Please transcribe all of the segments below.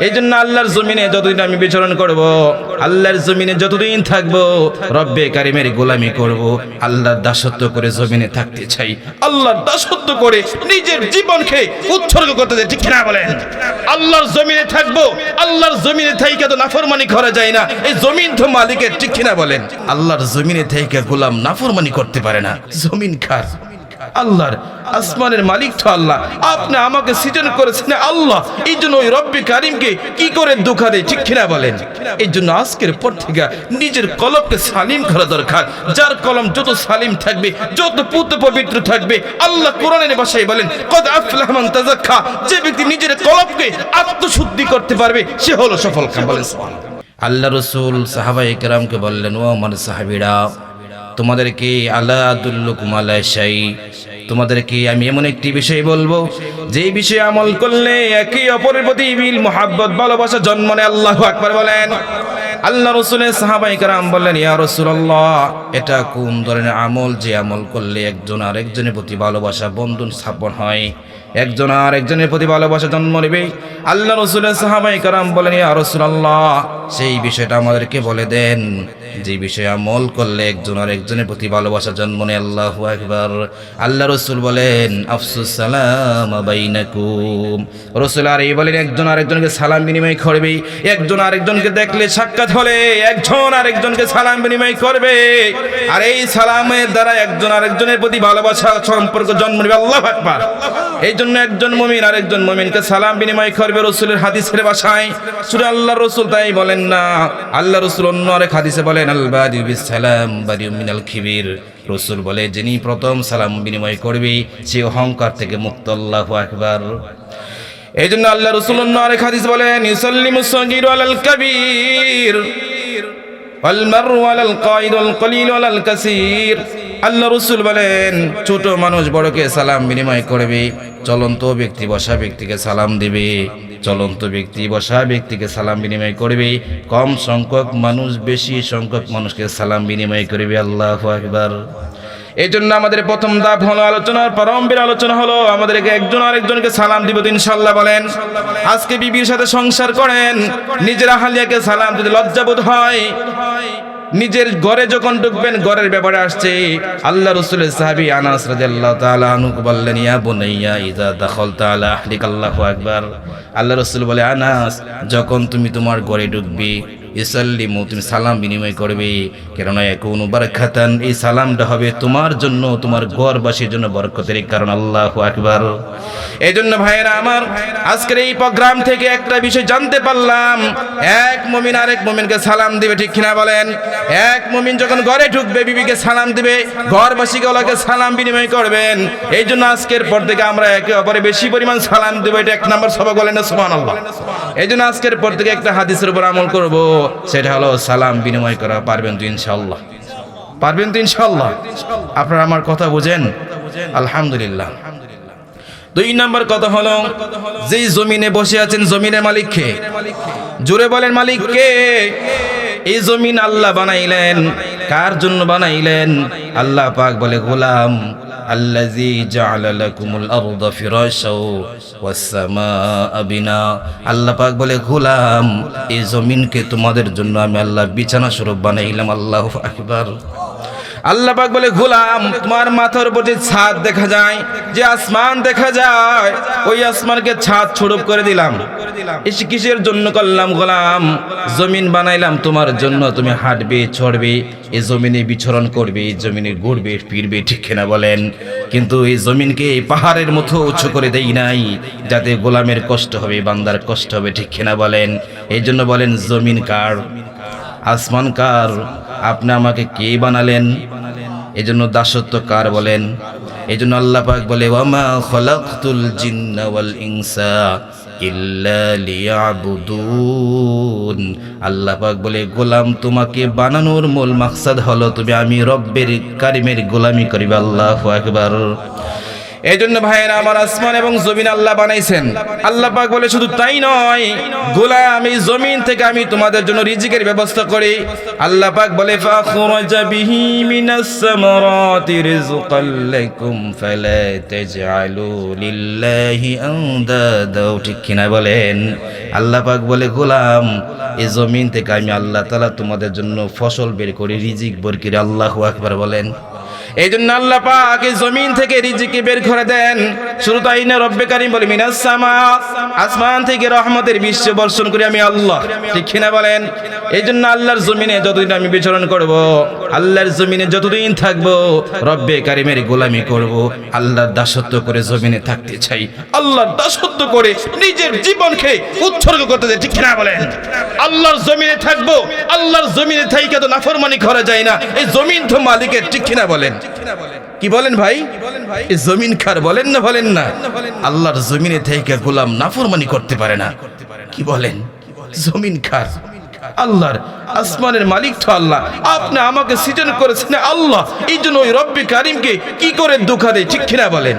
এই জন্য আল্লাহর জমিনে যতদিন আমি বিচরণ করব, আল্লাহর জমিনে যতদিন থাকব, রব্বে কারিমের গোলামি করব, আল্লাহর দাসত্ব করে জমিনে থাকতে চাই, আল্লাহর দাসত্ব করে নিজের জীবনকে উৎসর্গ করতে চাই, ঠিক কিনা বলেন? আল্লাহর জমিনে থাকবো, আল্লাহর জমিনে থাইকা তো নাফরমানি করা যায় না, এই জমিন তো মালিকের, ঠিক কিনা বলেন? আল্লাহর জমিনে থাইকা গোলাম নাফরমানি করতে পারে না। জমিন কার? আল্লাহর। আসমানের মালিক তো আল্লাহ, আপনি আমাকে সৃজন করেছেন আল্লাহ, এই জন্য ওই রব্বে কারিমকে কি করে ধোঁকা দেয়, ঠিক কিনা বলেন? এই জন্য আজকের পর থেকে নিজের কলমকে সালিম করা দরকার। যার কলম যত সালিম থাকবে, যত পবিত্র থাকবে, আল্লাহ কোরআনের ভাষায় বলেন কদ আফলাহা মান তাযাক্কা, যে ব্যক্তি নিজের কলমকে আত্মশুদ্ধি করতে পারবে সে হলো সফল কাম। বলেন আল্লাহ রাসূল সাহাবায়ে কেরামকে বললেন, ও আমার সাহাবীরা, তোমাদেরকে আলা আদুল্লুকুম আলা শাই, তোমাদেরকে আমি এমন একটি বিষয় বলবো যেই বিষয়ে আমল করলে একে অপরের প্রতি মিল মুহাব্বত ভালোবাসা জন্ম নেয়। আল্লাহু আকবার বলেন। আল্লাহ রাসূলের সাহাবায়ে কেরাম বললেন, ইয়া রাসূলুল্লাহ, এটা কোন ধরনের আমল যে আমল করলে একজন আরেকজনের প্রতি ভালোবাসা বন্ধন স্থাপন হয়, একজন আরেকজনের প্রতি ভালোবাসা জন্ম নেবে? আল্লাহ রাসূলের সাহাবায়ে কেরাম বলেন, ইয়া রাসূলুল্লাহ, সেই বিষয়টা আমাদেরকে বলে দেন যে বিষয়ে আমল করলে একজন আরেকজনের প্রতি ভালোবাসা জন্ম নেয়। আল্লাহু আকবার। আল্লাহ রাসূল বলেন, আফসুস সালাম বাইনাকুম। রাসূল আর এই বলেন, একজন আরেকজনকে সালাম বিনিময় করবে, একজন আরেকজনকে দেখলে সাক্ষাৎ হলে একজন আরেকজনকে সালাম বিনিময় করবে, আর এই সালামের দ্বারা একজন আরেকজনের প্রতি ভালোবাসা সম্পর্ক জন্ম নেবে। আল্লাহু আকবার। এই জন্য একজন মুমিন আরেকজন মুমিনকে সালাম বিনিময় করবে। রাসূলের হাদিসের ভাষায় শুধু আল্লাহ রাসূল তাই বলেন না, আল্লাহ রাসূল অন্য আরেক হাদিসে বলেন, আল বাদিউ বিস সালাম বাদিউ মিনাল খিবির। রাসূল বলে, যিনি প্রথম সালাম বিনিময় করবে সে অহংকার থেকে মুক্ত। আল্লাহু আকবার। এই জন্য আল্লাহ রাসূল অন্য আরেক হাদিস বলেন, ইউসাল্লিমুস সাগীরু আলাল কাবীর ওয়াল মারু আলাল কাঈদ ওয়াল কলিল আলাল কাসীর। আল্লাহ রাসূল বলেন, ছোট মানুষ বড়কে সালাম বিনিময় করবে, চলন্ত ব্যক্তি বসা ব্যক্তিকে সালাম দিবে, চলন্ত ব্যক্তি বসা ব্যক্তিকে সালাম বিনিময় করবে, কম সংখ্যক মানুষ বেশি সংখ্যক মানুষকে সালাম বিনিময় করবে। আল্লাহু আকবার। এই জন্য আমাদের প্রথম ধাপ হলো আলোচনার প্রারম্ভের আলোচনা হলো আমাদেরকে একজন আরেকজনকে সালাম দিব তো ইনশাআল্লাহ। বলেন, আজকে বিবির সাথে সংসার করেন, নিজের আহলিয়াকে সালাম দিতে লজ্জাবোধ হয়। নিজের ঘরে যখন ঢুকবেন, ঘরের ব্যাপারে আসছে, আল্লাহ রাসূলের সাহাবী আনাস রাদিয়াল্লাহু তাআলা আনহু বললেন, ইয়া বুনাইয়া ইযা দাখালতা আলা আহলিকা। আল্লাহু আকবার। আল্লাহ রাসূল বলে, আনাস, যখন তুমি তোমার ঘরে ঢুকবে, ইসাল্লিমু, তুমি সালাম বিনিময় করবে, কেননা ইয়াকুনু বারাকাতান, এই সালামটা হবে তোমার জন্য, তোমার ঘরবাসীর জন্য বরকতের কারণ। আল্লাহু আকবার। এই জন্য ভাইয়েরা আমার, আজকের এই প্রোগ্রাম থেকে একটা বিষয় জানতে পারলাম, এক মুমিন আরেক মুমিনকে সালাম দিবে, ঠিক কিনা বলেন? এক মুমিন যখন ঘরে ঢুকবে বিবিকে সালাম দিবে, ঘরবাসীকে ওলাকে সালাম বিনিময় করবেন। এই জন্য আজকের পর থেকে আমরা একে অপরে বেশি পরিমাণ সালাম দেব, এটা এক নম্বর সবাই বলেন না সুবহানাল্লাহ। এই জন্য আজকের পর থেকে একটা হাদিসের উপর আমল করব, সেটা হলো সালাম বিনিময় করা। পারবেন তো ইনশাআল্লাহ? পারবেন তো ইনশাআল্লাহ? আপনারা আমার কথা বুঝেন? আলহামদুলিল্লাহ। দুই নম্বর কথা হলো, যেই জমিনে বসে আছেন জমিনের মালিক কে? জোরে বলেন, মালিক কে? এই জমিন আল্লাহ বানাইলেন, কার জন্য বানাইলেন? আল্লাহ পাক বলে, গোলাম আল্লাযী জাআলা লাকুমুল আরদা ফিরাশাও ওয়াস সামাআ বিনা। আল্লাহ পাক বলে, গোলাম, এই জমিনকে তোমাদের জন্য আমি আল্লাহ বিছানা স্বরূপ বানাইলাম। আল্লাহু আকবার। আল্লাহ পাক বলে, গোলাম, তোমার মাথার উপর যে ছাদ দেখা যায়, যে আসমান দেখা যায়, ওই আসমানকে ছাদ স্বরূপ করে দিলাম। এসে কিসের জন্য করলাম? গোলাম, জমিন বানাইলাম তোমার জন্য, তুমি হাঁটবে, চড়বে, এই জমিনে বিচরণ করবে, এই জমিনে ঘুরবে ফিরবে, ঠিক কিনা বলেন? কিন্তু এই জমিনকে পাহাড়ের মতো উঁচু করে দেই নাই যাতে গোলামের কষ্ট হবে, বান্দার কষ্ট হবে, ঠিক কিনা বলেন? এই জন্য বলেন, জমিন কার? আসমান কার? আপনি আমাকে কে বানালেন? এই জন্য দাসত্ব কার? বলেন। এই জন্য আল্লাহ পাক বলে, ওয়ামা খালাকতুল জিন্না ওয়াল ইনসা ইল্লা লিয়াবুদুন। আল্লাহ পাক বলে, গোলাম, তোমাকে বানানোর মূল মাকসাদ হলো তুমি আমি রব্বের কারিমের গোলামি করিবে। আল্লাহু আকবার। এই জন্য ভাইয়েরা আমার, আসমান এবং জমিন আল্লাহ বানাইছেন। আল্লাহ পাক বলে শুধু তাই নয়, গোলাম এই জমিন থেকে আমি তোমাদের জন্য রিজিকের ব্যবস্থা করি। আল্লাহ পাক বলে ফাখরাজা বিহি মিনাস সামারাতি রিজকাল লাকুম ফালা তাজআলু লিল্লাহি আনদাদা, ঠিক কিনা বলেন? আল্লাহ পাক বলে গোলাম এই জমিন থেকে আমি আল্লাহ তাআলা তোমাদের জন্য ফসল বের করি, রিজিক বের করি। আল্লাহু আকবার বলেন। এই জন্য আল্লাহ পাক এই জমিন থেকে রিজিক বের করে দেন। শুরু তাই না, রব্বে কারীম বলে মিনাস সামা, আসমান থেকে রহমতের বৃষ্টি বর্ষণ করি আমি আল্লাহ, ঠিক কিনা বলেন? এই জন্য আল্লাহর জমিনে যতদিন আমি বিচরণ করব, আল্লাহর জমিনে যতদিন থাকব, রব্বে কারীমের গোলামি করব, আল্লাহর দাসত্ব করে জমিনে থাকতে চাই। আল্লাহর দাসত্ব করে নিজের জীবনকে উৎসর্গ করতে চাই, ঠিক কিনা বলেন? আল্লাহর জমিনে থাকব, আল্লাহর জমিনে থাইকে তো নাফরমানি করা যায় না। এই জমিন তো মালিকের, ঠিক কিনা বলেন? কি বলেন ভাই? এই জমিন কার বলেন না? বলেন না? আল্লাহর জমিনে থেকে গোলাম নাফরমানি করতে পারে না। কি বলেন? জমিন কার? আল্লাহর। আসমানের মালিক তো আল্লাহ। আপনি আমাকে সৃজন করেছেন আল্লাহ, এই জন্য ওই রব্বে কারীমকে কি করে ধোঁকা দেয়, ঠিক কিনা বলেন?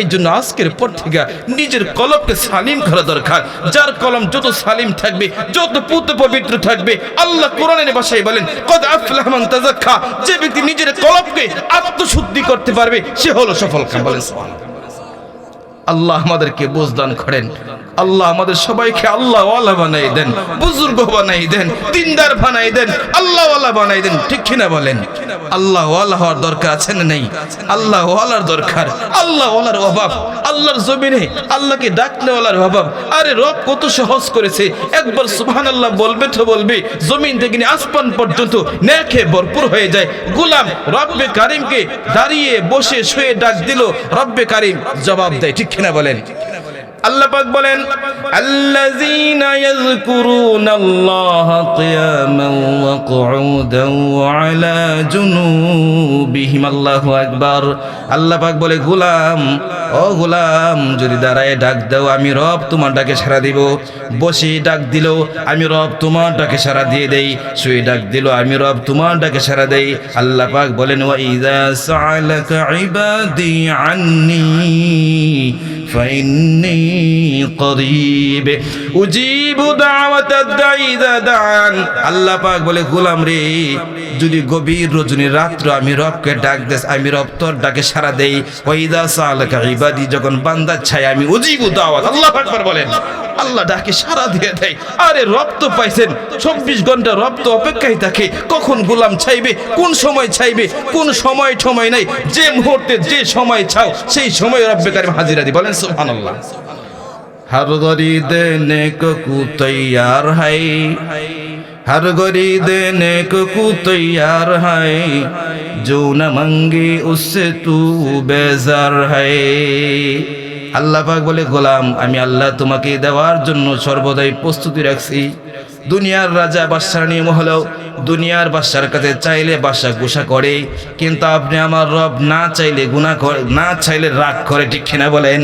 এই জন্য আজকের পর থেকে নিজের কলবকে সালিম করা দরকার। যার কলম যত সালিম থাকবে, যত পুত পবিত্র থাকবে, আল্লাহ কোরআনের ভাষায় বলেন কদ আফলাহা মান তাযাক্কা, যে ব্যক্তি নিজের কলবকে আত্মশুদ্ধি করতে পারবে সে হলো সফল কাম। বলেন সুবহানাল্লাহ। আল্লাহ আমাদেরকে বুঝ দান করেন। আল্লাহ আমাদের সবাইকে আল্লাহ ওয়ালা বানাই দেন, বুজুর্গ বানাই দেন, দিনদার বানাই দেন, আল্লাহ ওয়ালা বানাই দেন, ঠিক কিনা বলেন? আল্লাহ ওয়ালা হওয়ার দরকার আছে না নেই? আল্লাহ ওয়ালার দরকার। আল্লাহ ওয়ালার অভাব, আল্লাহর জমিনে আল্লাহকে ডাকলে ওয়ালার অভাব। আরে রব কত সহজ করেছে, একবার সুবহানাল্লাহ বলবে তো বলবে, জমিন থেকে নিয়ে আসমান পর্যন্ত নেকে ভরপুর হয়ে যায়। গোলাম রব্বে কারীমকে দাঁড়িয়ে বসে শুয়ে ডাক দিল, রব্বে কারীম জবাব দেয়, ঠিক কিনা বলেন? আল্লাহ পাক বলেন আল্লাযীনা ইয়াযকুরুনাল্লাহা কিয়ামান ওয়া কুউদান ওয়া আলা জুনুবিহিম। আল্লাহু আকবার। আল্লাহ পাক বলে গোলাম, ও গোলাম, যদি দাঁড়ায় ডাক দাও আমি রব তোমার ডাকে সাড়া দিব। বসে ডাক দিল আমি রব তোমার ডাকে সাড়া দিয়ে দেই। শুয়ে ডাক দিল আমি রব তোমার ডাকে সাড়া দেই। আল্লাহ পাক বলেন ওয়া ইযা সাআলাকা ইবাদি আন্নী ফাইন্নী করিব উজিবু দাওয়াতাদ দাঈ ইযা দাআন। আল্লাহ পাক বলে গোলাম রে, যদি গভীর রজনী রাত্র আমি রবকে ডাক দেস, আমি রব তোর ডাকে সাড়া দেই। ওয়া ইযা সাআলাকা ইবাদি, যখন বান্দা চাই আমি উজিবু দাওয়াত। আল্লাহু আকবার বলেন। আল্লাহ ডাকে সাড়া দিয়ে দেয়। আরে রব তো পাইছেন 24 ঘন্টা, রব তো অপেক্ষায় থাকে কখন গোলাম চাইবে, কোন সময় চাইবে, কোন সময় সময় নাই। যে মুহূর্তে যে সময় চাও সেই সময় রব্বে কারীম হাজিরা দি। বলেন সুবহানাল্লাহ। हर घड़ी देने को तैयार है, हर घड़ी देने को तैयार है, जो न मांगे उससे तू बेजार है। আল্লাহ পাক বলে গোলাম আমি আল্লাহ তোমাকে দেওয়ার জন্য সর্বদাই প্রস্তুতি রাখছি। দুনিয়ার রাজা বাদশার নিয়ম হলো দুনিয়ার বাদশার কাছে চাইলে বাদশা গুসা করে, কিন্তু আপনি আমার রব না চাইলে গুনাহ করে, না চাইলে রাগ করে, ঠিক কিনা বলেন?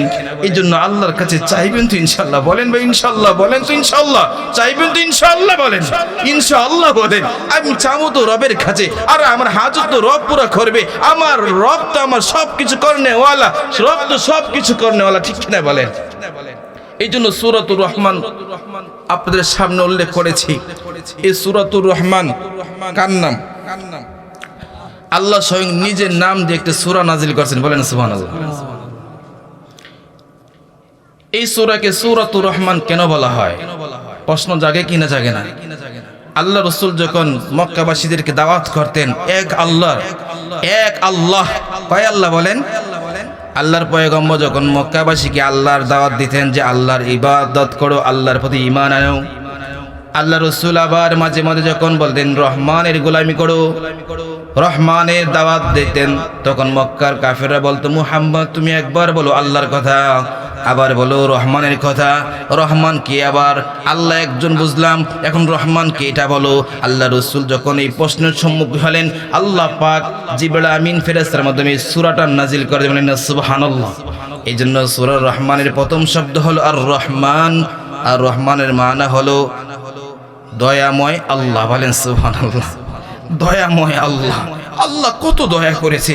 এই জন্য আল্লাহর কাছে চাইবেন তো ইনশাআল্লাহ বলেন, ভাই ইনশাআল্লাহ বলেন তো ইনশাআল্লাহ, চাইবেন তো ইনশাআল্লাহ বলেন, ইনশাআল্লাহ বলেন। আমি চাবো তো রবের কাছে, আর আমার হাজত তো রব পুরা করবে। আমার রব তো আমার সব কিছু করনেওয়ালা, রব তো সব কিছু করনেওয়ালা, ঠিক কিনা বলেন? এই জন্য সূরাতুর রহমান আপনাদের সামনে উল্লেখ করেছি। এই সূরাতুর রহমান কার নাম? আল্লাহ স্বয়ং নিজের নাম দিয়ে একটা সূরা নাজিল করেছেন। বলেন সুবহানাল্লাহ। এই সূরাকে সূরাতুর রহমান কেন বলা হয়? প্রশ্ন জাগে কি না জাগে না? আল্লাহ রাসূল যখন মক্কাবাসীদেরকে দাওয়াত করতেন এক আল্লাহ, এক আল্লাহ, কয় আল্লাহ বলেন? আল্লাহর পয়গম্বর যখন মক্কাবাসীকে আল্লাহর দাওয়াত দিতেন যে আল্লাহর ইবাদত করো, আল্লাহর প্রতি ঈমান আনো, আল্লাহ রাসূল আবার মাঝে মাঝে যখন বলতেন রহমানের গোলামি করো, রহমানের দাওয়াত দিতেন, তখন মক্কার কাফেররা বলতো মুহাম্মদ তুমি একবার বলো আল্লাহর কথা, আবার বলো রহমানের কথা। রহমান কে? আবার আল্লাহ একজন বুঝলাম, এখন রহমান কে এটা বলো। আল্লাহ রাসূল যখন এই প্রশ্নের সম্মুখীন হলেন, আল্লাহ পাক জিবরাইল আমিন ফেরেশতার মাধ্যমে সূরাটা নাজিল করে দিলেন সুবহানাল্লাহ। এই জন্য সূরা রহমানের প্রথম শব্দ হলো আর রহমান, আর রহমানের মানা হলো দয়াময় আল্লাহ। বলেন সুবহানাল্লাহ। দয়াময় আল্লাহ। আল্লাহ কত দয়া করেছে,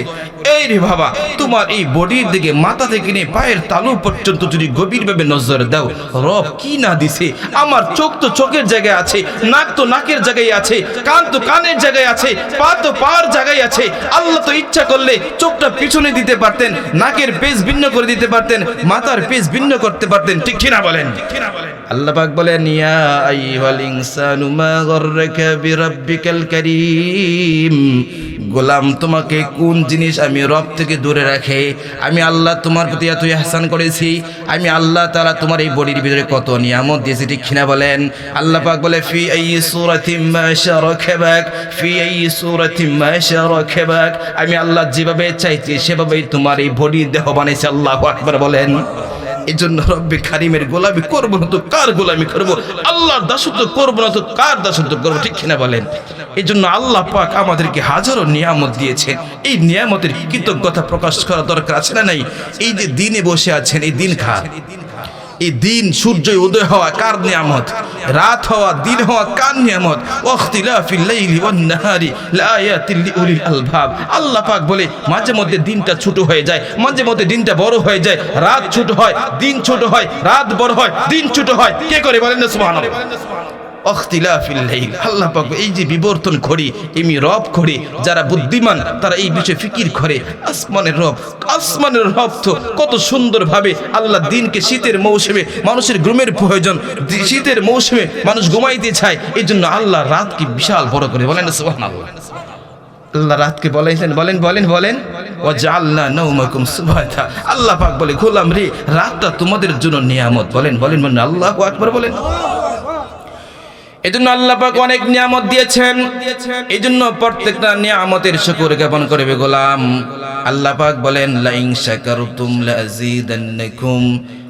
এই রে বাবা, তোমার এই বডির দিকে মাথা থেকে নিয়ে পায়ের তালু পর্যন্ত যদি গভীরভাবে নজর দাও, রব কি না দিছে। আমার চোখ তো চোখের জায়গায় আছে, নাক তো নাকের জায়গায় আছে, কান তো কানের জায়গায় আছে, পা তো পার জায়গায় আছে। আল্লাহ তো ইচ্ছা করলে চোখটা পিছনে দিতে পারতেন, নাকের পেজ ভিন্ন করে দিতে পারতেন, মাথার পেজ ভিন্ন করতে পারতেন, ঠিক কিনা বলেন? আল্লাহ পাক বলেন, ইয়া আইয়ুহাল ইনসানু মা গাররাকা বিরাব্বিকাল কারীম। গোলাম, তোমাকে কোন জিনিস আমি রব থেকে দূরে রাখে? আমি আল্লাহ তোমার প্রতি এত ইহসান করেছি, আমি আল্লাহ তাআলা তোমার এই বডির ভিতরে কত নিয়ামত দিয়েছি, ঠিক কিনা বলেন? আল্লাহ পাক বলে, ফি আইয়ি সূরাতিম মা শারাকাবাক, ফি আইয়ি সূরাতিম মা শারাকাবাক। আমি আল্লাহ যেভাবে চাইছি সেভাবেই তোমার এই বডি দেহ বানাইছি। আল্লাহু আকবার বলেন। এই জন্য রব্বে কারিমের গোলামি করবো না তো কার গোলামি করবো? আল্লাহর দাসত্ব করবো না তো কার দাসত্ব করবো, ঠিক কিনা বলেন? এই জন্য আল্লাহ পাক আমাদেরকে হাজারো নিয়ামত দিয়েছেন। এই নিয়ামতের কৃতজ্ঞতা প্রকাশ করা দরকার আছে না নাই? এই যে দিনে বসে আছেন, এই দিন খা, এই দিন সূর্য উদয় হওয়া কার নিয়ামত? রাত হওয়া, দিন হওয়া কার নিয়ামত? ওয়াখতিলাফিল লাইলি ওয়ান নাহারি লাআয়াতিল লিউলিল আলবাব। আল্লাহ পাক বলে মাঝে মধ্যে দিনটা ছোট হয়ে যায়, মাঝে মধ্যে দিনটা বড় হয়ে যায়, রাত ছোট হয়, দিন ছোট হয়, রাত বড় হয়, দিন ছোট হয়। কে করে বলেন না সুবহানাল্লাহ? ওয়াখতিলাফিল লাইল। আল্লাহ পাক এই যে বিবর্তন করি, এমি রব করে যারা বুদ্ধিমান তারা এই বিষয়ে ফিকির করে। আসমানের রব তো কত সুন্দরভাবে আল্লাহ দিনকে, শীতের মৌসুমে মানুষের ঘুমের প্রয়োজন, শীতের মৌসুমে মানুষ ঘুমাইতে চায়, এই জন্য আল্লাহ রাতকে বিশাল বড় করে। বলেন না সুবহানাল্লাহ? আল্লাহ রাতকে বলাইছেন, বলেন ওয়াজআলনা নাওমাকুম সুবহাতা। আল্লাহ পাক বলে, গোলাম রে, রাতটা তোমাদের জন্য নিয়ামত। বলেন আল্লাহু আকবার বলেন। এজন্য আল্লাহ পাক অনেক নিয়ামত দিয়েছেন, এজন্য প্রত্যেকটা নিয়ামতের শুকর জ্ঞাপন করবে গোলাম। আল্লাহ পাক বলেন, লাইন শাকারতুম লাযীদান্নাকুম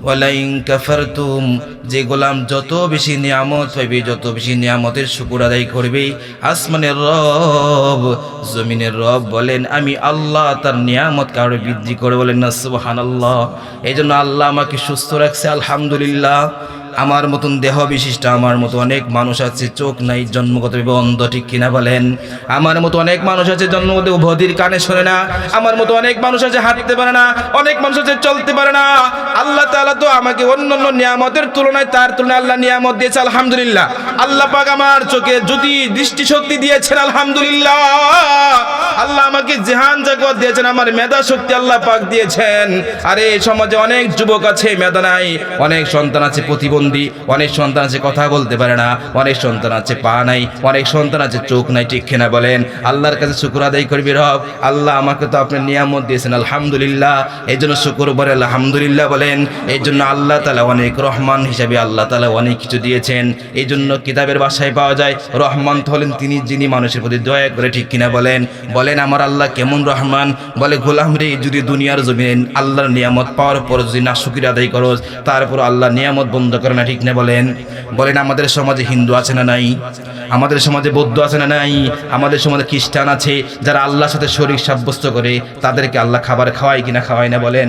ওয়া লাইন কাফারতুম। যে গোলাম যত বেশি নিয়ামত পাইবে, যত বেশি নিয়ামতের শুকর আদায় করবে, আসমানের রব, জমিনের রব বলেন আমি আল্লাহ তার নিয়ামত কারো বৃদ্ধি করে। বলেন না সুবহানাল্লাহ? এজন্য আল্লাহ আমাকে সুস্থ রাখছে, আলহামদুলিল্লাহ। আমার মতন দেহ বিশিষ্ট আমার মতো অনেক মানুষ আছে, চোখ নাই, জন্মগতভাবে অন্ধ, ঠিক কিনা বলেন? আমার মতো অনেক মানুষ আছে জন্মগত বধির, কানে শোনে না। আমার মতো অনেক মানুষ আছে হাঁটতে পারে না, অনেক মানুষ আছে চলতে পারে না। আল্লাহ তাআলা তো আমাকে অন্যান্য নিয়ামতের তুলনায়, তার তুলনায় আল্লাহ নিয়ামত দিয়েছে, আলহামদুলিল্লাহ। আল্লাহ পাক আমার চোখে যদি দৃষ্টিশক্তি দিয়েছেন, আলহামদুলিল্লাহ। আল্লাহ আমাকে জিহান জাগত দিয়েছেন, আমার মেধা শক্তি আল্লাহ পাক দিয়েছেন। আরে সমাজে অনেক যুবক আছে মেধা নাই, অনেক সন্তান আছে প্রতিবন্ধী, অনেক সন্তান আছে কথা বলতে পারে না, অনেক সন্তান আছে পা নাই, অনেক সন্তান আছে চোখ নাই, ঠিক কিনা বলেন? আল্লাহর কাছে শুকর আদায় করবি রব, আল্লাহ আমাকে তো আপনি নিয়ামত দিয়েছেন, আলহামদুলিল্লাহ। এই জন্য শুকর বলে আলহামদুলিল্লাহ বলেন। এই জন্য আল্লাহ তাআলা অনেক রহমান হিসাবে আল্লাহ তাআলা অনেক কিছু দিয়েছেন। এই জন্য কিতাবের ভাষায় পাওয়া যায়, রহমান তো হলেন তিনি যিনি মানুষের প্রতি দয়া করে, ঠিক কিনা বলেন? বলেন আমার আল্লাহ কেমন রহমান? বলে, গোলাম রে, যদি দুনিয়ার জমিনে আল্লাহর নিয়ামত পাওয়ার পর যদি না শুকর আদায় করো, তারপর আল্লাহ নিয়ামত বন্ধ করে না, ঠিক না বলেন? আমাদের সমাজে হিন্দু আছে না নাই? আমাদের সমাজে বৌদ্ধ আছে না নাই? আমাদের সমাজে খ্রিস্টান আছে যারা আল্লাহর সাথে শরীক সাব্যস্ত করে, তাদেরকে আল্লাহ খাবার খাওয়ায় কিনা খাওয়ায় না? বলেন।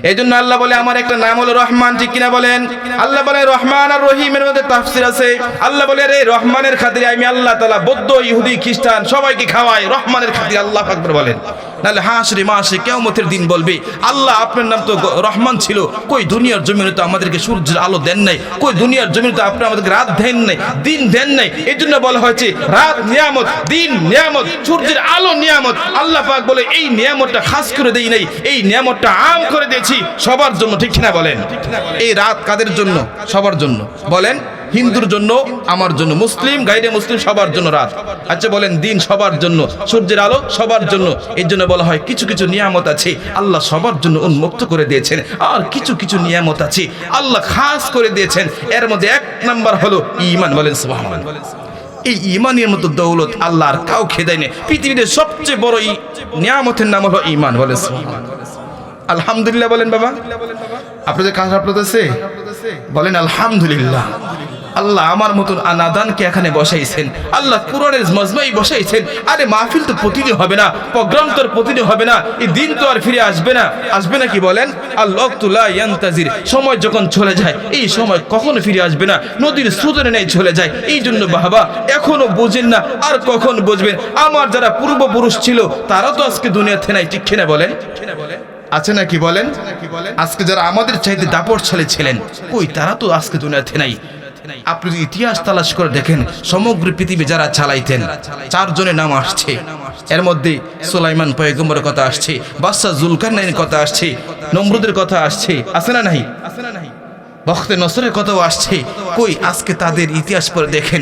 এই জন্য আল্লাহ বলে আমার একটা নাম হলো রহমান, ঠিক কিনা বলেন? আল্লাহ বলে রহমান আর রহিমের মধ্যে তাফসীর আছে। আল্লাহ বলে রে রহমানের খাতিরে আমি আল্লাহ তাআলা বৌদ্ধ, ইহুদি, খ্রিস্টান সবাইকে খাওয়াই, রহমানের খাতিরে। আল্লাহ আকবার বলেন। নাহলে হাসরে মাসে কিয়ামতের দিন বলবে, আল্লাহ আপনার নাম তো রহমান ছিল, কই দুনিয়ার জমিনে তো আমাদেরকে সূর্যের আলো দেন নাই, কই দুনিয়ার জমিনে তো আপনি আমাদেরকে রাত দেন নাই, দিন দেন নাই। এই জন্য বলা হয়েছে রাত নিয়ামত, দিন নিয়ামত, সূর্যের আলো নিয়ামত। আল্লাহ পাক বলে এই নিয়ামতটা খাস করে দেই নাই, এই নিয়ামতটা আম করে দিয়েছি সবার জন্য, ঠিক না বলেন? এই রাত কাদের জন্য? সবার জন্য। বলেন, হিন্দুর জন্য, আমার জন্য, মুসলিম, গাইরে মুসলিম সবার জন্য রাত। আচ্ছা বলেন, দিন সবার জন্য, সূর্যের আলো সবার জন্য। এই জন্য বলা হয় কিছু কিছু নিয়ামত আছে আল্লাহ সবার জন্য উন্মুক্ত করে দিয়েছেন, আর কিছু কিছু নিয়ামত আছে আল্লাহ খাস করে দিয়েছেন। এর মধ্যে এক নাম্বার হলো ঈমান। বলেন সুবহানাল্লাহ। এই ঈমানের মতো দৌলত আল্লাহ আর কাউকে দেয়নি। পৃথিবীতে সবচেয়ে বড় নিয়ামতের নাম হলো ঈমান। বলেন সুবহানাল্লাহ। আলহামদুলিল্লাহ বলেন বাবা। আপনাদের কাজ আপনাদের বলেন আলহামদুলিল্লাহ। আল্লাহ আমার মতন আনাদানকে এখানে বসাইছেন, আল্লাহ কোরআনের মজমাই বসাইছেন। আরে মাহফিল তো প্রতিদিন হবে না, প্রোগ্রাম তো প্রতিদিন হবে না, এই দিন তো আর ফিরে আসবে না। আসবে না কি বলেন? আল-ওয়াক্তুলা ইয়ান্তাজির, সময় যখন চলে যায় এই সময় কখনো ফিরে আসবে না, নদীর স্রোতের ন্যায় চলে যায়। এই জন্য বাবা এখনো বোঝেন না, আর কখন বুঝবেন? আমার যারা পূর্বপুরুষ ছিল তারা তো আজকে দুনিয়াতে নাই, ঠিক কিনা বলেন? আছে নাকি বলেন? আজকে যারা আমাদের চাইতে দাপটশালী ছিলেন, কই তারা তো আজকে দুনিয়াতে নাই। আপনি যদি ইতিহাস তালাশ করে দেখেন, সমগ্র পৃথিবী যারা চালাইতেন 4 জনের নাম আসছে। এর মধ্যে সুলাইমান পয়গম্বরের কথা আসছে, বাদশাহ জুলকারনাইনের কথা আসছে, নমরুদের কথা আসছে, আছে না নাই? বখতে নসরের কথাও আসছে। কই আজকে তাদের ইতিহাস পড়ে দেখেন,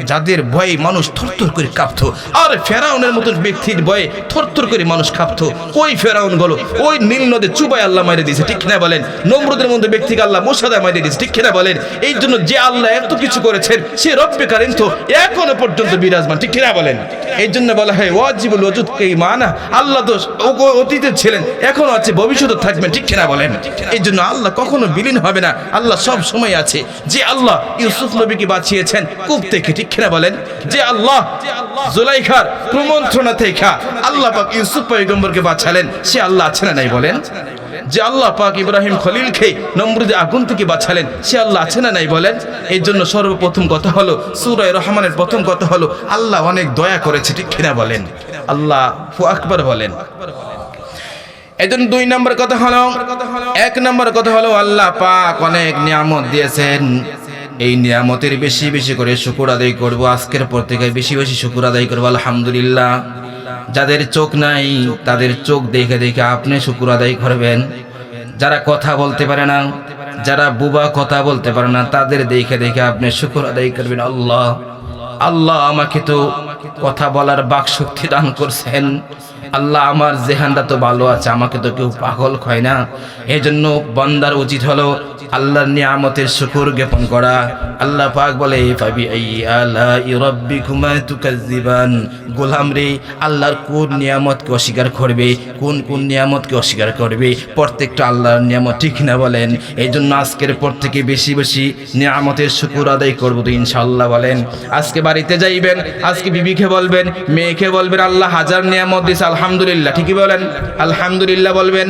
যাদের ভয়ে মানুষ থরথর করে কাঁপতো, আর ফেরাউনের মতন ব্যক্তির ভয়ে থরথর করে মানুষ কাঁপতো। ওই ফেরাউন গুলো ওই নীল নদে চুবাই আল্লাহ মাইরে দিয়েছে, ঠিক কিনা বলেন? নমরুদের মধ্যে ব্যক্তিকে আল্লাহ মোসাদা মাইরে দিয়েছে, ঠিক কিনা বলেন? এই জন্য যে আল্লাহ এত কিছু করেছেন সে রব্বে কারিম তো এখনো পর্যন্ত বিরাজমান, ঠিক কিনা বলেন? এই জন্য বলা হয় ওয়াজিবুল ওজুদ কে মানা, আল্লাহ তো অতীতে ছিলেন, এখনো আছে, ভবিষ্যতে থাকবেন, ঠিক কিনা বলেন? এই জন্য আল্লাহ কখনো বিলীন হবে না, আল্লাহ সব সময় আছে। যে আল্লাহ ইউসুফ নবীকে বাঁচিয়েছেন কূপ থেকে, ঠিক কিনা বলেন? যে আল্লাহ জুলাইখার কুমন্ত্রণা থেকে আল্লাহ পাক ইউসুফ পয়গম্বরকে বাঁচালেন, সে আল্লাহ আছে না নাই বলেন? যে আল্লাহ পাক ইব্রাহিম খলিলকে নমরুদের আগুন থেকে বাঁচালেন, সে আল্লাহ আছে না নাই বলেন? এই জন্য সর্বপ্রথম কথা হলো সূরা রহমানের প্রথম কথা হলো আল্লাহ অনেক দয়া করেছে, ঠিক কিনা বলেন? আল্লাহু আকবার বলেন। এই জন্য 2 নম্বর কথা হলো, 1 নম্বর কথা হলো আল্লাহ পাক অনেক নিয়ামত দিয়েছেন, এই নিয়ামতের বেশি বেশি করে শুকর আদায় করব। আজকের পর থেকে বেশি বেশি শুকর আদায় করব আলহামদুলিল্লাহ। যাদের চোখ নাই তাদের চোখ দেখে দেখে আপনি শুকর আদায় করবেন। যারা কথা বলতে পারে না, যারা বুবা কথা বলতে পারে না, তাদের দেখে দেখে আপনি শুকর আদায় করবেন। আল্লাহ আল্লাহ আমাকে তো কথা বলার বাক শক্তি দান করছেন, আল্লাহ আমার জেহানটা তো ভালো আছে, আমাকে তো কেউ পাগল কয় না। এই জন্য বান্দার উচিত হলো আল্লাহর নিয়ামতের শুকর জ্ঞাপন করা। আল্লাহ পাক বলে ফাবি আলাই রাব্বিকুমা তুকাজ্জিবান, গোলাম রে আল্লাহর কোন নিয়ামতকে অস্বীকার করবে, কোন কোন নিয়ামতকে অস্বীকার করবে? প্রত্যেকটা আল্লাহর নিয়ামত, ঠিক না বলেন? এই জন্য আজকের পর থেকে বেশি বেশি নিয়ামতের শুকর আদায় করবো তো ইনশাআল্লাহ বলেন। আজকে বাড়িতে যাইবেন, আজকে বিবিকে বলবেন, মেয়েকে বলবেন আল্লাহ হাজার নিয়ামত দিয়েছে আলহামদুলিল্লাহ, ঠিকই বলেন আলহামদুলিল্লাহ বলবেন।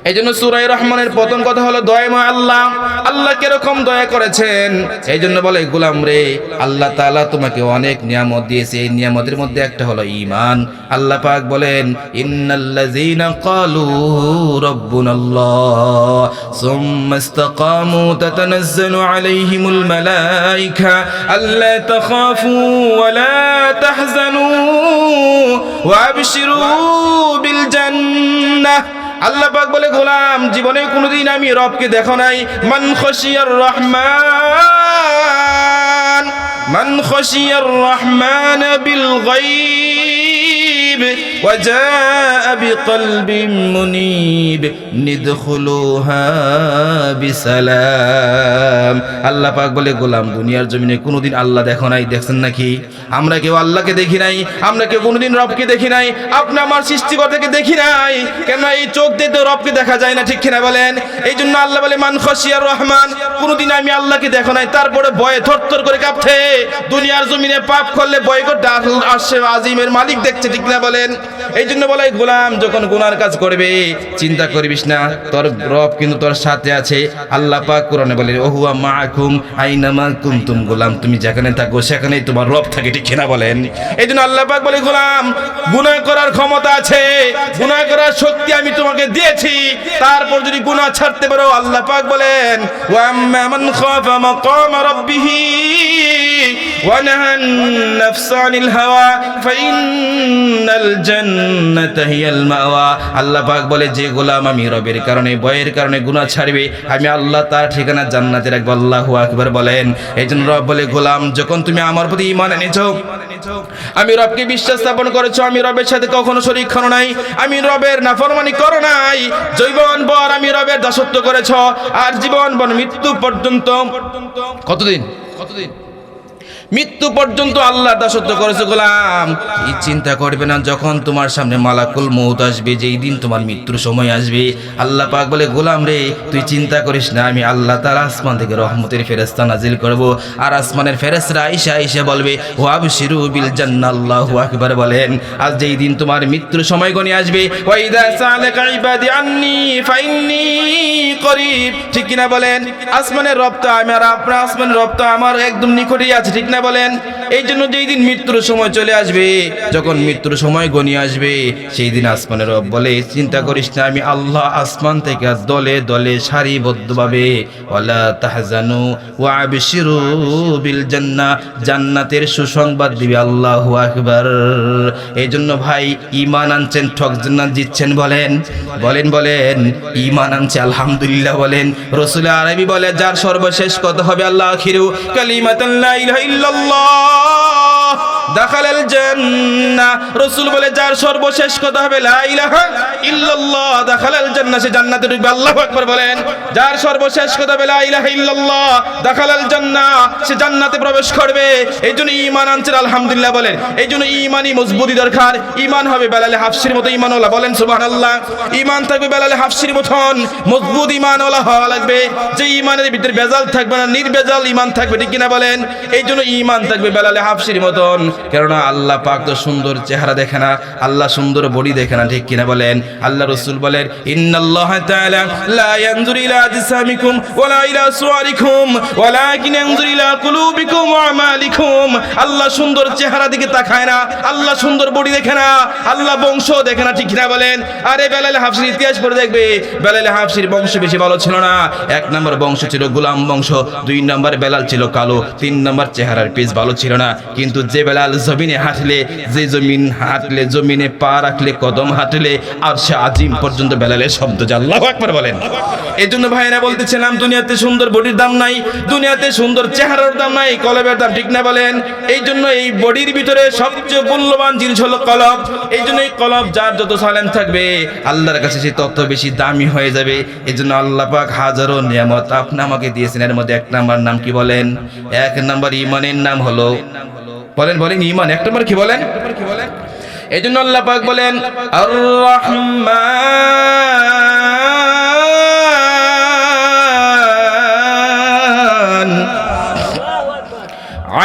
এই জন্য সূরা রহমানের প্রথম কথা হলো দয়াময় আল্লাহ, আল্লাহ কিরকম দয়া করেছেন। এই জন্য বলে গোলাম রে আল্লাহ তাআলা তোমাকে অনেক নিয়ামত দিয়েছে, এই নিয়ামতের মধ্যে একটা হলো ঈমান। আল্লাহ পাক বলেন ইন্নাল্লাযীনা ক্বালু রাব্বুনাল্লাহ সুম্মা ইসতাকামু তাতানাজ্জালু আলাইহিমুল মালায়েকা আল্লা তাখাফু ওয়া লা তাহজানু ওয়া আবশিরু বিল জান্নাহ। আল্লাহ পাক বলে গোলাম জীবনে কোনোদিন আমি রবকে দেখো নাই। মান খাশিয়ার রহমান, মান খাশিয়ার রহমান বিল গায়ব ওয়া জাআ বিকলবিন মুনীব নিদখুলুহা বিসালাম। আল্লাহ পাক বলে গোলাম দুনিয়ার জমিনে কোনোদিন আল্লাহ দেখো নাই, দেখছেন নাকি? আমরা কেউ আল্লাহকে দেখি নাই, আমরা কেউ কোনোদিন রবকে দেখি নাই, আপনি আমার সৃষ্টিকর্তাকে দেখি নাই। কেন? এই চোখ দিয়ে তো রবকে দেখা যায় না, ঠিক কিনা বলেন? এই জন্য আল্লাহ বলে মান খাশিয়ার রহমান, কোনোদিন আমি আল্লাহকে দেখো নাই, তারপরে ভয়ে থরথর করে কাঁপছে। দুনিয়ার জমিনে পাপ করলে ভয় করতে আসছে আজিমের মালিক দেখছে, ঠিক না বলেন? এই জন্য বলে গোলাম যখন গুনার কাজ করবে চিন্তা করবিস না, তোর রব কিন্তু তোর সাথে আছে। আল্লাহ পাক কোরআনে বলে ওহুয়া মাআকুম আইনামা কুনতুম, গোলাম তুমি যেখানে থাকো সেখানেই তোমার রব থাকে, ঠিক কিনা বলেন? এই জন্য আল্লাহ পাক বলে গোলাম গুনাহ করার ক্ষমতা আছে, গুনাহ করার শক্তি আমি তোমাকে দিয়েছি, তারপর যদি গুনাহ ছাড়তে পারো আল্লাহ পাক বলেন ওয়া আম্মা মান খাফা মাকাম রাব্বিহি ওয়া নাহান নাফসা আনিল হাওয়া ফাইন্নাল জান্নাতা হিয়াল মাওয়া। আল্লাহ পাক বলে যে গোলাম আমি রবের কারণে ভয়ের কারণে গুনাহ ছাড়বে আমি আল্লাহ তার ঠিকানা জান্নাতে রাখবো। আল্লাহু আকবার বলেন। এই জন্য রব বলে গোলাম যখন তুমি আমার প্রতি ঈমান এনেছো, আমি রবকে বিশ্বাস স্থাপন করেছো, আমি রবের সাথে কখনো শরীক করো নাই, আমি রবের নাফরমানি করো নাই, জীবন ভর আমি রবের দাসত্ব করেছো, আর জীবন ভর মৃত্যু পর্যন্ত কতদিন? মৃত্যু পর্যন্ত আল্লাহর দাসত্ব করেছো গোলাম। এই চিন্তা করবে না যখন তোমার সামনে মালাকুল মউত আসবে, যেই দিন তোমার মৃত্যুর সময় আসবে, আল্লাহ পাক বলে গোলাম রে তুই চিন্তা করিস না, আমি আল্লাহ তাআলা আসমান থেকে রহমতের ফেরেশতা নাজিল করব, আর আসমানের ফেরেশতারা আয়েশা আয়েশা বলবে ওয়া আবশিরু বিল জান্নাহ। আল্লাহু আকবার বলেন। আজ যেই দিন তোমার মৃত্যুর সময় গনি আসবে, ওয়া ইযা সালাকা ইবাদি আন্নী ফাইন্নী করিব, ঠিক কিনা বলেন? আসমানের রব তো আমার, আপনার আসমানের রব তো আমার একদম নিকটেই আছে, ঠিক না বলেন? এই জন্য যেই দিন মৃত্যুর সময় চলে আসবে, যখন মৃত্যুর সময় গনিয়ে আসবে, সেই দিন আসমানের রব বলে চিন্তা করিস না, আমি আল্লাহ আসমান থেকে দলে দলে সারিবদ্ধভাবে ওয়ালা তাহজানু ওয়া আবশিরু বিল জান্নাহ, জান্নাতের সুসংবাদ দিবে। আল্লাহু আকবার। এই জন্য ভাই ঈমান আনছেন, ঠক জান্নাত জিতছেন, বলেন বলেন বলেন। ঈমান আনছে আলহামদুলিল্লাহ বলেন। রাসূল আরবি বলে যার সর্বশেষ কথা হবে আল্লাহ আখিরু কালিমাতুন লা ইলাহা ইল্লাল্লাহ দাখালাল জান্নাহ। রাসূল বলে যার সর্বশেষ কথা হবে লা ইলাহা ইল্লাল্লাহ দাখালাল জান্নাহ, সে জান্নাতে ঢুকবে। আল্লাহু আকবার বলেন। যার সর্বশেষ কথা হবে লা ইলাহা ইল্লাল্লাহ দাখালাল জান্নাহ, সে জান্নাতে প্রবেশ করবে। এইজন্য ঈমান আনছেন আলহামদুলিল্লাহ বলেন। এইজন্য ঈমানি মজবুতি দরকার। ঈমান হবে বেলালে হাফসির মতো ঈমানওয়ালা, বলেন সুবহানাল্লাহ। ঈমান থাকবে বেলালে হাফসির মতন মজবুত ঈমানওয়ালা হওয়া লাগবে, যে ঈমানের ভিতরে বেজাল থাকবে না, নির্বেজাল ঈমান থাকবে, ঠিক কিনা বলেন? এইজন্য ঈমান থাকবে বেলালে হাফসির মতন। কেননা আল্লাহ পাক তো সুন্দর চেহারা দেখে না, আল্লাহ সুন্দর বডি দেখে না, ঠিক কিনা বলেন? আল্লাহ রাসূল বলেন ইন্নাল্লাহ তাআলা লা ইয়ানজুরু ইলা আজসামিকুম ওয়ালা ইলা সুওয়ারিকুম ওয়ালাকিন ইয়ানজুরু ইলা কুলুবিকুম ওয়া আমালিকুম। আল্লাহ সুন্দর চেহারা দিকে তাকায় না, আল্লাহ সুন্দর বডি দেখে না, আল্লাহ বংশ দেখে না, ঠিক কিনা বলেন? আরে বেলাল হাফসির ইতিহাস পড়ে দেখবে, বেলাল হাফসির বংশ বেশি ভালো ছিল না। 1 নম্বর বংশ ছিল গোলাম বংশ, 2 নম্বর বেলাল ছিল কালো, 3 নম্বর চেহারার পিস ভালো ছিল না। কিন্তু যে বেলাল জমিনে হাঁটলে, যে জমিন হাঁটলে, জমিনে পা রাখলে, কদম হাঁটলে আরশে আজিম পর্যন্ত বেলালের শব্দ যায়। আল্লাহু আকবার বলেন। এই জন্য ভাইরা বলতেছিলাম দুনিয়াতে সুন্দর বডির দাম নাই, দুনিয়াতে সুন্দর চেহারার দাম নাই, কলবের দাম, ঠিক না বলেন? এই জন্য এই বডির ভিতরে সবচেয়ে মূল্যবান জিনিস হলো কলব। এই জন্য এই কলব যার যত সালেম থাকবে আল্লাহর কাছে সে তত বেশি দামি হয়ে যাবে। এই জন্য আল্লাহ পাক হাজারো নিয়ামত আপনি আমাকে দিয়েছেন, এর মধ্যে 1 নাম্বার নাম কি বলেন? 1 নাম্বার ঈমানের নাম হলো, বলেন বলেন ঈমান। 1 নাম্বার কি বলেন? এই জন্য আল্লাহ পাক বলেন আর রহমান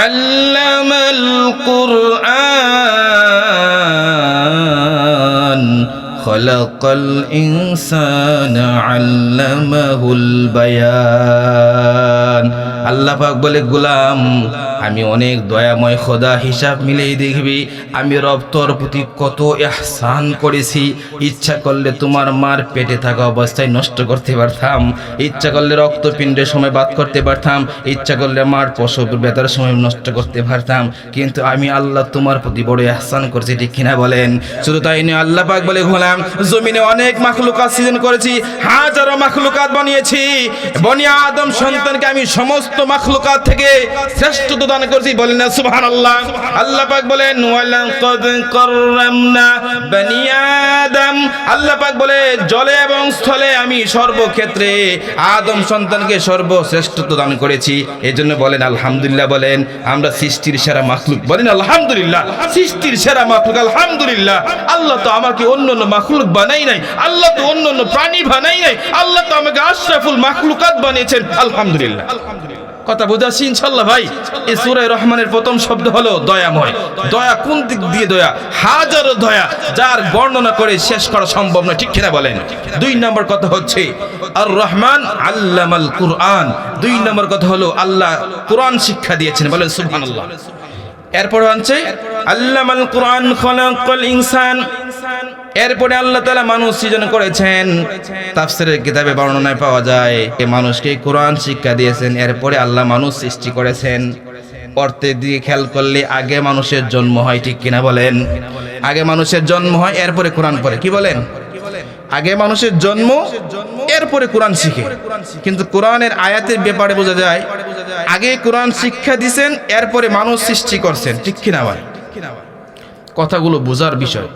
আল্লামাল কুরআন খালাকাল ইনসানা আল্লামাহুল বায়ান। আল্লাহ পাক বলে গোলাম আমি অনেক দয়াময় খোদা, হিসাব মিলেই দেখবি আমি রব তোর প্রতি কত ইহসান করেছি। ইচ্ছা করলে তোমার মার পেটে থাকা অবস্থায় নষ্ট করতে পারতাম, ইচ্ছা করলে রক্তপিণ্ডের সময় বাদ করতে পারতাম, ইচ্ছা করলে মার প্রসব ব্যথার সময় নষ্ট করতে পারতাম, কিন্তু আমি আল্লাহ তোমার প্রতি বড় ইহসান করেছি, ঠিক কিনা বলেন? শুধু তাই নয়, আল্লাহ পাক বলে গোলাম জমিনে অনেক মাখলুকাত সৃজন করেছি, হাজারো মাখলুকাত বানিয়েছি। বনি আদম সন্তানকে আমি সমস্ত মাখলুকাত থেকে শ্রেষ্ঠত্ব দান করেছি, বলেন না সুবহানাল্লাহ। আল্লাহ পাক বলেন ওয়ালাকাদ কাররামনা বনি আদম। আল্লাহ পাক বলে জলে এবং স্থলে আমি সর্বক্ষেত্রে আদম সন্তানকে সর্বশ্রেষ্ঠত্ব দান করেছি। এজন্য বলেন আলহামদুলিল্লাহ, বলেন আমরা সৃষ্টির সেরা মাখলুক, বলেন আলহামদুলিল্লাহ। সৃষ্টির সেরা মাখলুক আলহামদুলিল্লাহ। আল্লাহ তো আমাকে অন্যান্য মাখলুক বানাই নাই, আল্লাহ তো অন্যান্য প্রাণী বানাই নাই, আল্লাহ তো আমাকে আশরাফুল মাখলুকাত বানিয়েছেন, আলহামদুলিল্লাহ। কথা বুঝাচ্ছি ইনশাআল্লাহ ভাই? এই সূরা রহমানের প্রথম শব্দ হলো দয়াময়। দয়া কোন দিক দিয়ে দয়া? হাজারো দয়া, যার বর্ণনা করে শেষ করা সম্ভব নয়, ঠিক কিনা বলেন? 2 নম্বর কথা হচ্ছে আর রহমান আল্লামাল কুরআন। 2 নম্বর কথা হলো আল্লাহ কোরআন শিক্ষা দিয়েছেন, বলেন সুবহানাল্লাহ। এরপর আছে আল্লামাল কুরআন খালাকাল ইনসান। এরপরে আল্লাহ তাআলা মানুষ সৃজন করেছেন। তাফসীরের কিতাবে বর্ণনায় পাওয়া যায় এই মানুষকে কোরআন শিক্ষা দিয়েছেন, এরপরে আল্লাহ মানুষ সৃষ্টি করেছেন। অর্থের দিকে খেয়াল করলে আগে মানুষের জন্ম হয়, ঠিক কিনা বলেন? আগে মানুষের জন্ম হয়, এরপরে কোরআন পড়ে, কি বলেন? আগে মানুষের জন্ম, এরপরে কোরআন শিখে। কিন্তু কোরআনের আয়াতের ব্যাপারে বোঝা যায় আগে কোরআন শিক্ষা দিয়েছেন, এরপরে মানুষ সৃষ্টি করছেন, ঠিক কিনা ভাই? কথাগুলো বোঝার বিষয়।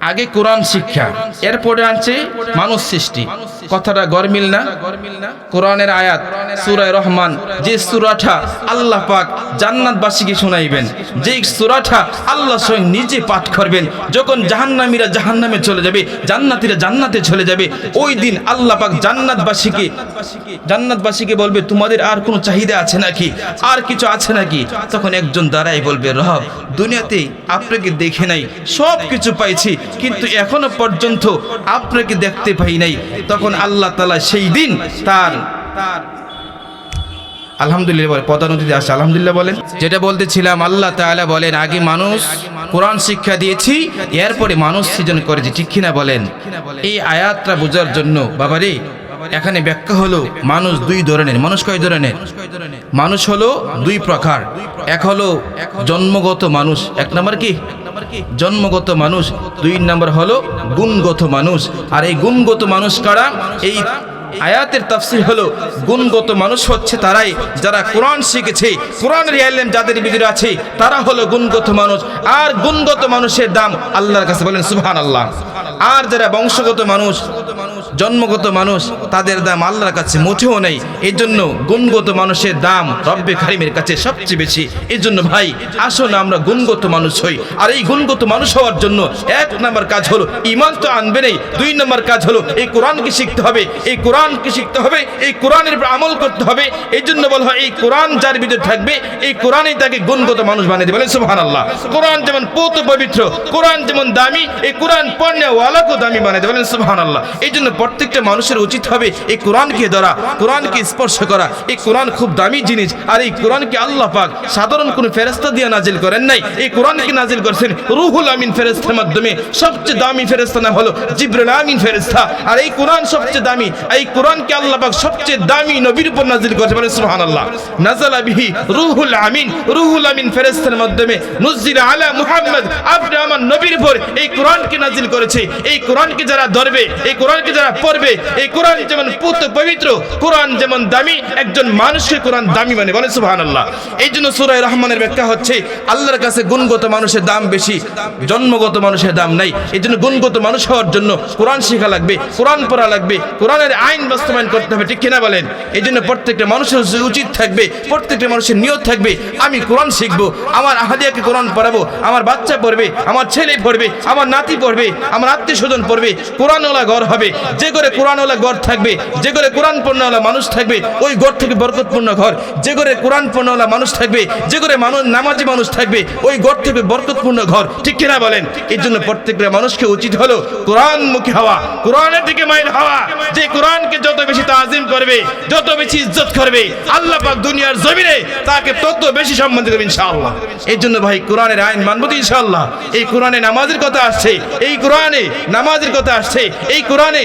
আগে কোরআন শিক্ষা, এরপরে আনছে মানুষ সৃষ্টি। কথাটা গরমিল না? কোরআনের আয়াত সূরা রহমান, যে সূরাটা আল্লাহ পাক জান্নাতবাসীকে শোনাইবেন, যে সূরাটা আল্লাহ স্বয়ং নিজে পাঠ করবেন। যখন জাহান্নামীরা জাহান্নামে চলে যাবে, জান্নাতীরা জান্নাতে চলে যাবে, ওই দিন আল্লাহ পাক জান্নাতবাসীকে বলবে, তোমাদের আর কোনো চাহিদা আছে নাকি, আর কিছু আছে নাকি? তখন একজন দাঁড়াই বলবে, রব, দুনিয়াতে আপনাকে দেখে নাই, সব কিছু পাইছি, কিন্তু এখনো পর্যন্ত আপনাকে দেখতে পাই নাই। তখন আল্লাহ তাআলা সেই দিন তার আলহামদুলিল্লাহ বলে, পদানুতিতে আসে আলহামদুলিল্লাহ বলেন। যেটা বলতেছিলাম, আল্লাহ তাআলা বলেন, আগে মানুষ কোরআন শিক্ষা দিয়েছি, এরপরে মানুষ সৃজন করেছি, ঠিক কিনা বলেন? এই আয়াতটা বোঝার জন্য বাবারে এখানে ব্যাখ্যা হলো, মানুষ দুই ধরনের। মানুষ কয় ধরনের? মানুষ হলো দুই প্রকার। এক হলো জন্মগত মানুষ, এক নম্বর কি জন্মগত মানুষ, দুই নম্বর হলো গুণগত মানুষ। আর এই গুণগত মানুষ কারা? এই আয়াতের তাফসীর হলো, গুণগত মানুষ হচ্ছে তারাই যারা কোরআন শিখেছে, কোরআনের ইলম যাদের ভিতরে আছে, তারা হলো গুণগত মানুষ। আর গুণগত মানুষের দাম আল্লাহর কাছে, বলেন সুবহানাল্লাহ। আর যারা বংশগত মানুষ, জন্মগত মানুষ, তাদের দাম আল্লাহর কাছে মোটেও নেই। এই জন্য গুণগত মানুষের দাম রব্বে কারিমের কাছে সবচেয়ে বেশি। এই জন্য ভাই, আসুন আমরা গুণগত মানুষ হই। আর এই গুণগত মানুষ হওয়ার জন্য এক নম্বর কাজ হলো ঈমান তো আনবে নেই, দুই নম্বর কাজ হলো এই কোরআনকে শিখতে হবে, এই কোরআনকে শিখতে হবে, এই কোরআনের উপর আমল করতে হবে। এই জন্য বলা হয়, এই কোরআন যার ভিতরে থাকবে, এই কোরআনই তাকে গুণগত মানুষ বানিয়ে দেবে, বলেন সুবহানাল্লাহ। কোরআন যেমন পৌত পবিত্র, কোরআন যেমন দামি, এই কোরআন পড়নেওয়ালাকেও দামি বানিয়ে দেবে, বলেন সুবহানাল্লাহ। এই জন্য প্রত্যেকটা মানুষের উচিত হবে এই কোরআনকে ধরা, কোরআনকে স্পর্শ করা। এই কোরআন খুব দামি জিনিস। আর এই কোরআনকে আল্লাহ পাক সাধারণ কোনো ফেরেশতা দিয়ে নাজিল করেন নাই, এই কোরআনকে নাজিল করেছেন রুহুল আমিন ফেরেশতার মাধ্যমে। সবচেয়ে দামি ফেরেশতা নাম হলো জিবরিল আমিন ফেরেশতা। আর এই কোরআন সবচেয়ে দামি, এই কোরআনকে আল্লাহ পাক সবচেয়ে দামি নবীর উপর নাজিল করেছেন, বলেন সুবহানাল্লাহ। নাযালা বিহি রুহুল আমিন, রুহুল আমিন ফেরেশতার মাধ্যমে নুজিলা আলা মুহাম্মদ, আপনি আমার নবীর উপর এই কোরআনকে নাজিল করেছে। এই কোরআনকে যারা ধরবে, এই কোরআনকে যারা পড়বে, এই কোরআন যেমন পূত পবিত্র, কোরআন যেমন দামি, একজন মানুষকে কোরআন দামি মানে, বলেন সুবহানাল্লাহ। এই জন্য সূরা রহমানের ব্যাখ্যা হচ্ছে, আল্লাহর কাছে গুণগত মানুষের দাম বেশি, জন্মগত মানুষের দাম নাই। এই জন্য গুণগত মানুষ হওয়ার জন্য কোরআন শেখা লাগবে, কোরআন পড়া লাগবে, কোরআনের আইন বাস্তবায়ন করতে হবে, ঠিক কিনা বলেন? এই জন্য প্রত্যেকটা মানুষের উচিত থাকবে, প্রত্যেকটা মানুষের নিয়ত থাকবে, আমি কোরআন শিখবো, আমার আহাদিয়াকে কোরআন পড়াবো, আমার বাচ্চা পড়বে, আমার ছেলে পড়বে, আমার নাতি পড়বে, আমার আত্মীয় স্বজন পড়বে, কোরআনওয়ালা ঘর হবে। যে ঘরে কোরআনওয়ালা ঘর থাকবে, যে ঘরে কোরআন পড়নেওয়ালা মানুষ থাকবে, ওই ঘর থেকে বরকতপূর্ণ ঘর। যে ঘরে কোরআন পড়নেওয়ালা মানুষ থাকবে, যে ঘরে নামাজি মানুষ থাকবে, ওই ঘর থেকে বরকতপূর্ণ ঘর, ঠিক কিনা বলেন? এই জন্য প্রত্যেকটা মানুষকে উচিত হলো কোরআনমুখী হওয়া, কোরআনের দিকে মাইল হওয়া। যে কোরআনকে যত বেশি তাজিম করবে, যত বেশি ইজ্জত করবে, আল্লাহ পাক দুনিয়ার জমিনে তাকে তত বেশি সম্মান দেবেন ইনশাআল্লাহ। এই জন্য ভাই, কোরআনের আইন মানব তো ইনশাআল্লাহ। এই কোরআনে নামাজের কথা আসছে, এই কোরআনে নামাজের কথা আসছে, এই কোরআনে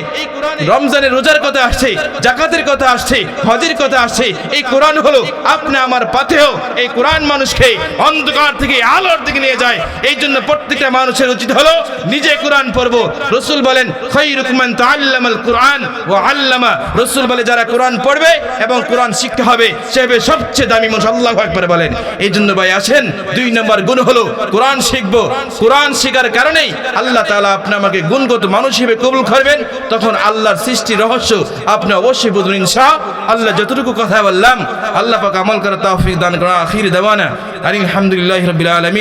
রমজানের রোজার কথা আসছে, যাকাতের কথা আসছে, হজের কথা আসছে। এই কোরআন হলো আপনি আমার পাথেয়। এই কোরআন মানুষকে অন্ধকার থেকে আলোর দিকে নিয়ে যায়। এই জন্য প্রত্যেকটা মানুষের উচিত হলো নিজে কোরআন পড়বো। রাসূল বলেন, খায়রুকুম মান তাআল্লামাল কুরআন ওয়া আল্লামা। রাসূল বলে, যারা কোরআন পড়বে এবং কোরআন শিখতে হবে, সে হবে সবচেয়ে দামি মানুষ। আল্লাহু আকবার বলেন। এই জন্য ভাই আসেন, দুই নম্বর গুণ হলো কোরআন শিখবো। কোরআন শেখার কারণেই আল্লাহ তাআলা আপনি আমাকে গুণগত মানুষ হিসেবে কবুল করবেন। তখন আল্লাহর সৃষ্টি রহস্য আপনি অবশ্যই বুঝবেন ইনশাআল্লাহ। যতটুকু কথা বললাম, আল্লাহ পাক আমল করার তৌফিক দান করুন। আখির দাওয়ানা আলহামদুলিল্লাহি রাব্বিল আলামিন।